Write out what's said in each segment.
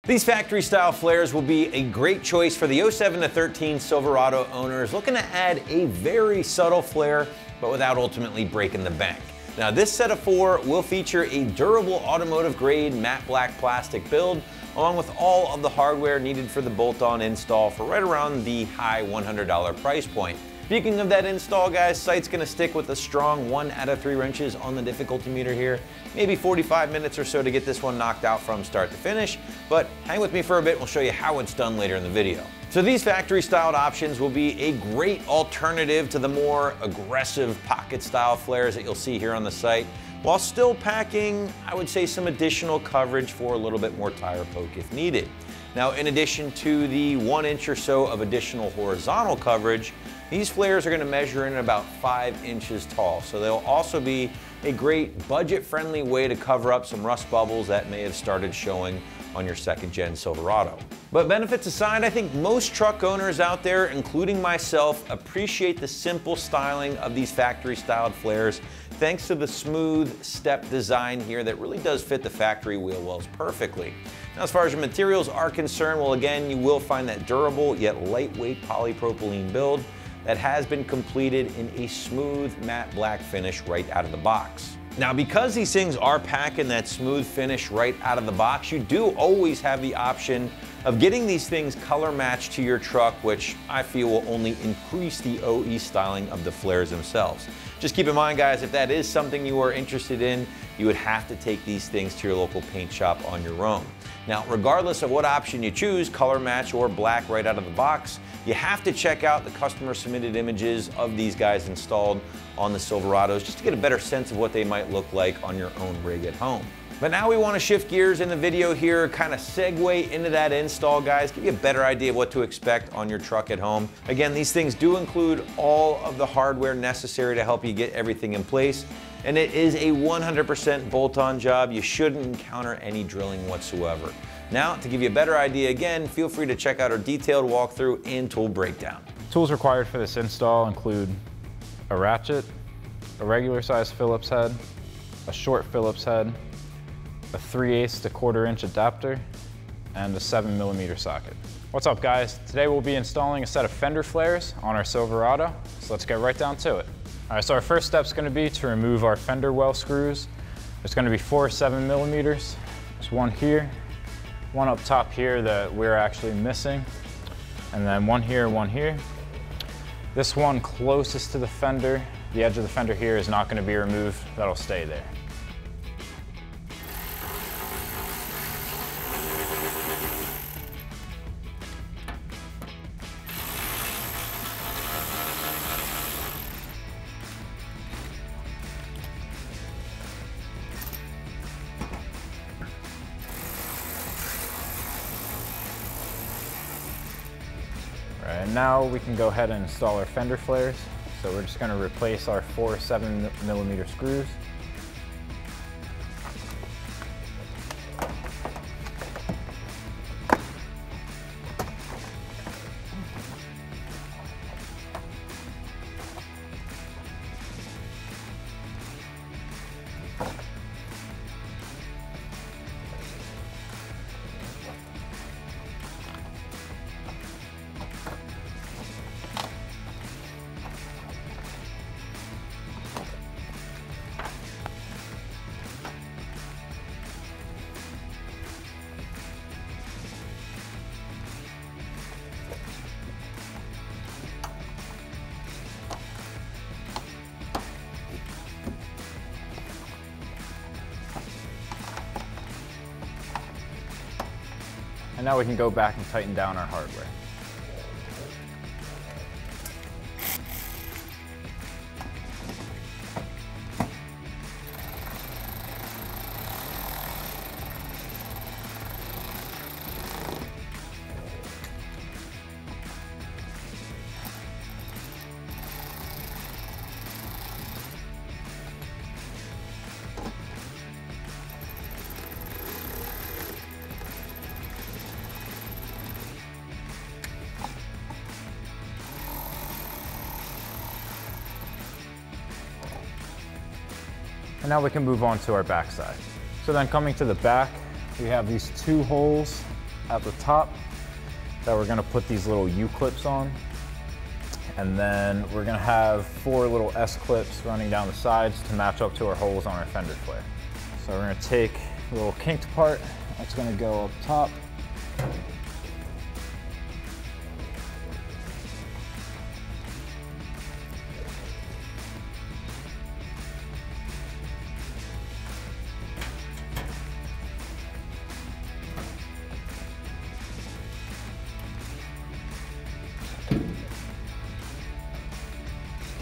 These factory style flares will be a great choice for the 07 to 13 Silverado owners looking to add a very subtle flare, but without ultimately breaking the bank. Now this set of 4 will feature a durable automotive grade matte black plastic build, along with all of the hardware needed for the bolt-on install for right around the high $100 price point. Speaking of that install, guys, Sight's gonna stick with a strong 1 out of 3 wrenches on the difficulty meter here. Maybe 45 minutes or so to get this one knocked out from start to finish, but hang with me for a bit, we'll show you how it's done later in the video. So these factory styled options will be a great alternative to the more aggressive pocket style flares that you'll see here on the Sight, while still packing, I would say, some additional coverage for a little bit more tire poke if needed. Now, in addition to the 1 inch or so of additional horizontal coverage, these flares are going to measure in about 5 inches tall, so they'll also be a great budget-friendly way to cover up some rust bubbles that may have started showing on your 2nd gen Silverado. But benefits aside, I think most truck owners out there, including myself, appreciate the simple styling of these factory styled flares thanks to the smooth step design here that really does fit the factory wheel wells perfectly. Now, as far as your materials are concerned, well, again, you will find that durable yet lightweight polypropylene build that has been completed in a smooth matte black finish right out of the box. Now, because these things are packing that smooth finish right out of the box, you do always have the option of getting these things color matched to your truck, which I feel will only increase the OE styling of the flares themselves. Just keep in mind, guys, if that is something you are interested in, you would have to take these things to your local paint shop on your own. Now, regardless of what option you choose, color match or black right out of the box, you have to check out the customer submitted images of these guys installed on the Silverados just to get a better sense of what they might look like on your own rig at home. But now we want to shift gears in the video here, kind of segue into that install, guys, give you a better idea of what to expect on your truck at home. Again, these things do include all of the hardware necessary to help you get everything in place, and it is a 100% bolt-on job. You shouldn't encounter any drilling whatsoever. Now, to give you a better idea again, feel free to check out our detailed walkthrough and tool breakdown. Tools required for this install include a ratchet, a regular size Phillips head, a short Phillips head, a 3/8 to 1/4 inch adapter, and a 7mm socket. What's up, guys? Today we'll be installing a set of fender flares on our Silverado, so let's get right down to it. All right, so our first step is going to be to remove our fender well screws. There's going to be 4 7mm. There's one here, one up top here that we're actually missing, and then one here, one here. This one closest to the fender, the edge of the fender here, is not going to be removed. That'll stay there. And now we can go ahead and install our fender flares. So we're just going to replace our 4 7mm screws. And now we can go back and tighten down our hardware. And now we can move on to our back side. So then coming to the back, we have these 2 holes at the top that we're gonna put these little U-clips on. And then we're gonna have 4 little S-clips running down the sides to match up to our holes on our fender flare. So we're gonna take a little kinked part that's gonna go up top.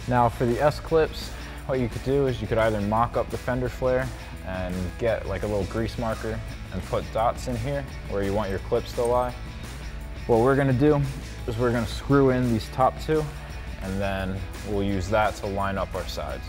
Now for the S-clips, what you could do is you could either mock up the fender flare and get like a little grease marker and put dots in here where you want your clips to lie. What we're gonna do is we're gonna screw in these top 2 and then we'll use that to line up our sides.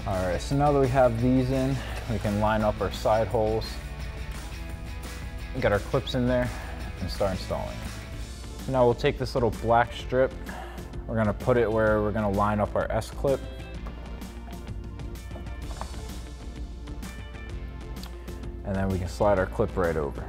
All right, so now that we have these in, we can line up our side holes, get our clips in there, and start installing. Now we'll take this little black strip, we're gonna put it where we're gonna line up our S-clip. And then we can slide our clip right over.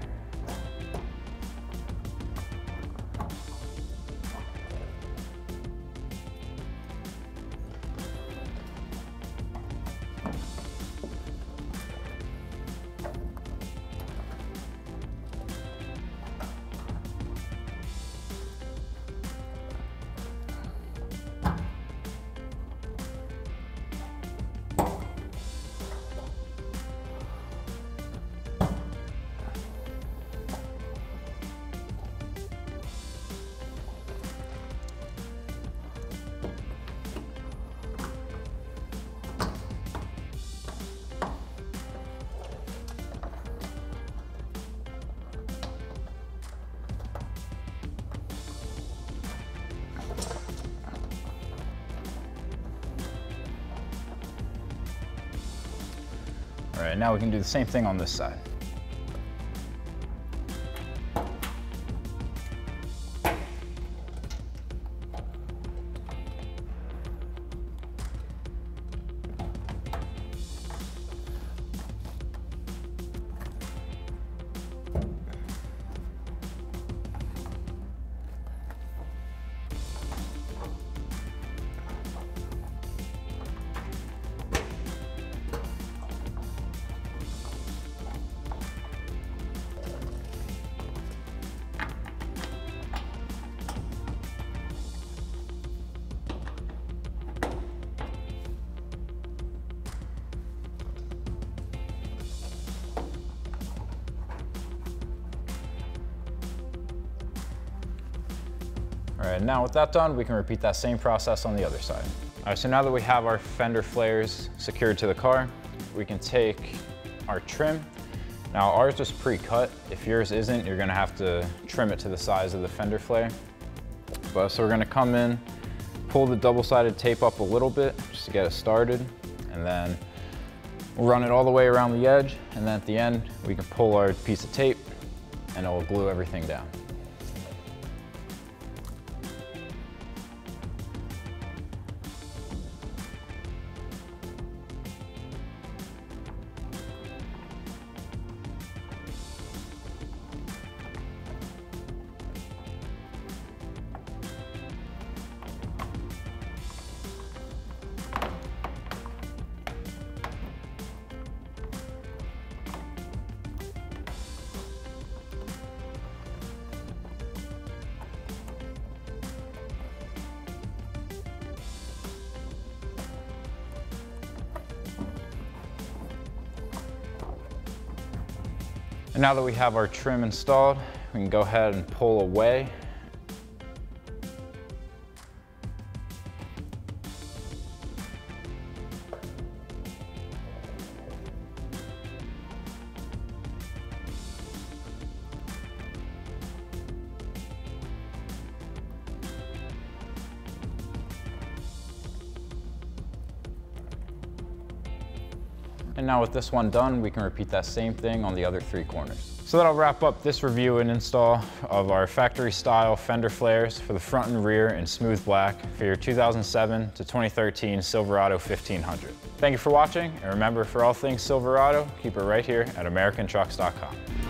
All right, now we can do the same thing on this side. All right, now with that done, we can repeat that same process on the other side. All right, so now that we have our fender flares secured to the car, we can take our trim. Now ours is pre-cut. If yours isn't, you're gonna have to trim it to the size of the fender flare. So we're gonna come in, pull the double-sided tape up a little bit just to get it started, and then we'll run it all the way around the edge, and then at the end, we can pull our piece of tape and it will glue everything down. And now that we have our trim installed, we can go ahead and pull away. And now with this one done, we can repeat that same thing on the other 3 corners. So that'll wrap up this review and install of our factory style fender flares for the front and rear in smooth black for your 2007 to 2013 Silverado 1500. Thank you for watching, and remember, for all things Silverado, keep it right here at AmericanTrucks.com.